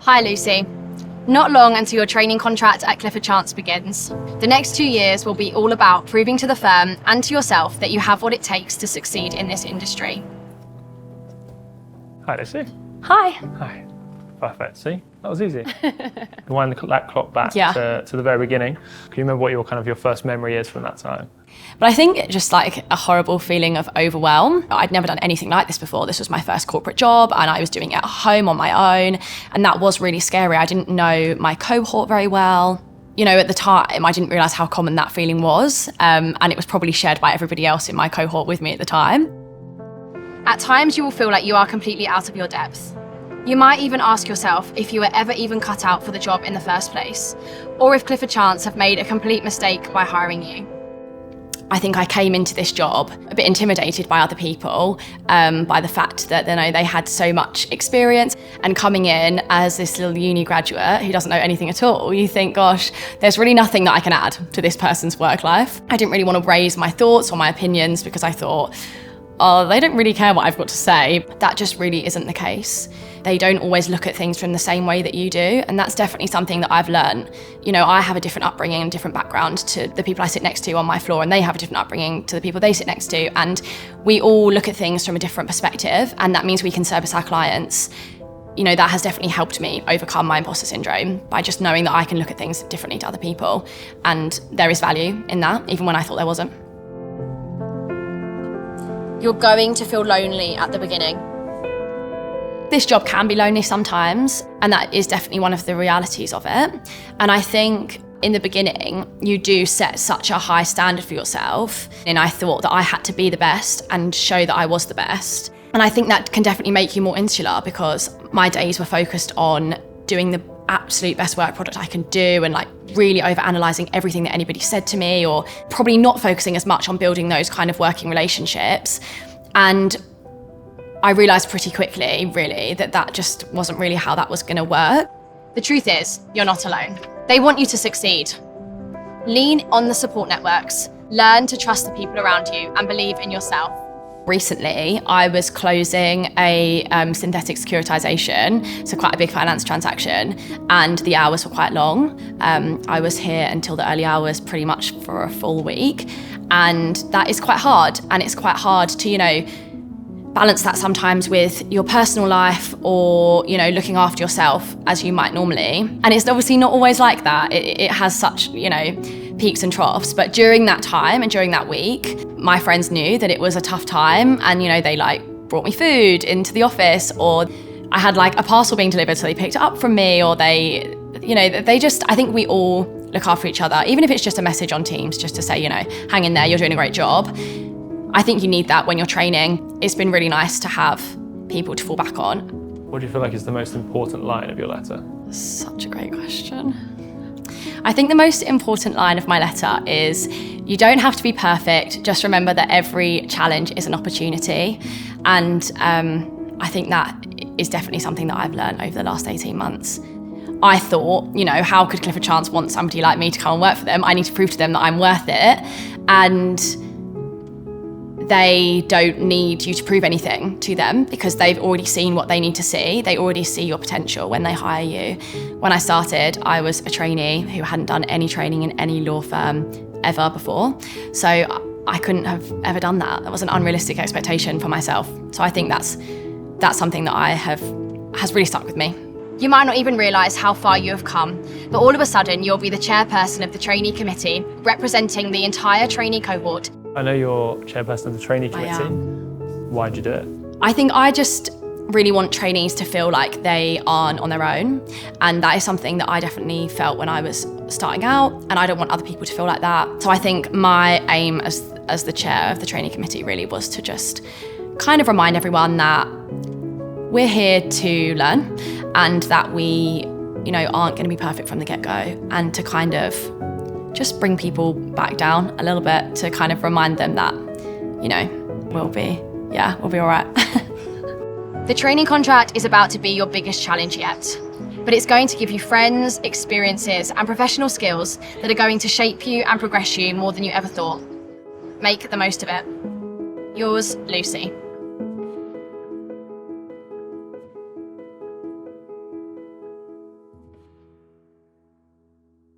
Hi Lucy. Not long until your training contract at Clifford Chance begins. The next 2 years will be all about proving to the firm and to yourself that you have what it takes to succeed in this industry. Hi Lucy. Hi. Hi. Perfect, see? That was easy. Wind that clock back to the very beginning. Can you remember what your first memory is from that time? But I think just like a horrible feeling of overwhelm. I'd never done anything like this before. This was my first corporate job and I was doing it at home on my own. And that was really scary. I didn't know my cohort very well. You know, at the time, I didn't realise how common that feeling was. And it was probably shared by everybody else in my cohort with me at the time. At times you will feel like you are completely out of your depth. You might even ask yourself if you were ever even cut out for the job in the first place, or if Clifford Chance have made a complete mistake by hiring you. I think I came into this job a bit intimidated by other people, by the fact that they had so much experience, and coming in as this little uni graduate who doesn't know anything at all, you think, gosh, there's really nothing that I can add to this person's work life. I didn't really want to raise my thoughts or my opinions because I thought, oh, they don't really care what I've got to say. That just really isn't the case. They don't always look at things from the same way that you do, and that's definitely something that I've learned. You know, I have a different upbringing and different background to the people I sit next to on my floor, and they have a different upbringing to the people they sit next to, and we all look at things from a different perspective, and that means we can service our clients. You know, that has definitely helped me overcome my imposter syndrome by just knowing that I can look at things differently to other people, and there is value in that, even when I thought there wasn't. You're going to feel lonely at the beginning. This job can be lonely sometimes, and that is definitely one of the realities of it. And I think in the beginning, you do set such a high standard for yourself. And I thought that I had to be the best and show that I was the best. And I think that can definitely make you more insular, because my days were focused on doing the absolute best work product I can do and like really overanalyzing everything that anybody said to me, or probably not focusing as much on building those kind of working relationships. And I realised pretty quickly, really, that just wasn't really how that was going to work. The truth is, you're not alone. They want you to succeed. Lean on the support networks, learn to trust the people around you, and believe in yourself. Recently, I was closing a synthetic securitization, so quite a big finance transaction, and the hours were quite long. I was here until the early hours pretty much for a full week, and that is quite hard, and it's quite hard to, balance that sometimes with your personal life or, looking after yourself as you might normally. And it's obviously not always like that. It has such, peaks and troughs. But during that time and during that week, my friends knew that it was a tough time, and, they brought me food into the office, or I had a parcel being delivered, so they picked it up from me, or they just, I think we all look after each other, even if it's just a message on Teams, just to say, hang in there, you're doing a great job. I think you need that when you're training. It's been really nice to have people to fall back on. What do you feel like is the most important line of your letter? Such a great question. I think the most important line of my letter is, you don't have to be perfect, just remember that every challenge is an opportunity. And I think that is definitely something that I've learned over the last 18 months. I thought, how could Clifford Chance want somebody like me to come and work for them? I need to prove to them that I'm worth it. And they don't need you to prove anything to them, because they've already seen what they need to see. They already see your potential when they hire you. When I started, I was a trainee who hadn't done any training in any law firm ever before. So I couldn't have ever done that. That was an unrealistic expectation for myself. So I think that's something that has really stuck with me. You might not even realise how far you have come, but all of a sudden you'll be the chairperson of the Trainee Committee, representing the entire trainee cohort. I know you're chairperson of the Trainee Committee. Why'd you do it? I think I just really want trainees to feel like they aren't on their own. And that is something that I definitely felt when I was starting out, and I don't want other people to feel like that. So I think my aim as the chair of the Trainee Committee really was to just kind of remind everyone that we're here to learn, and that we, aren't going to be perfect from the get-go, and to kind of just bring people back down a little bit, to kind of remind them that, we'll be all right. The training contract is about to be your biggest challenge yet, but it's going to give you friends, experiences, and professional skills that are going to shape you and progress you more than you ever thought. Make the most of it. Yours, Lucy.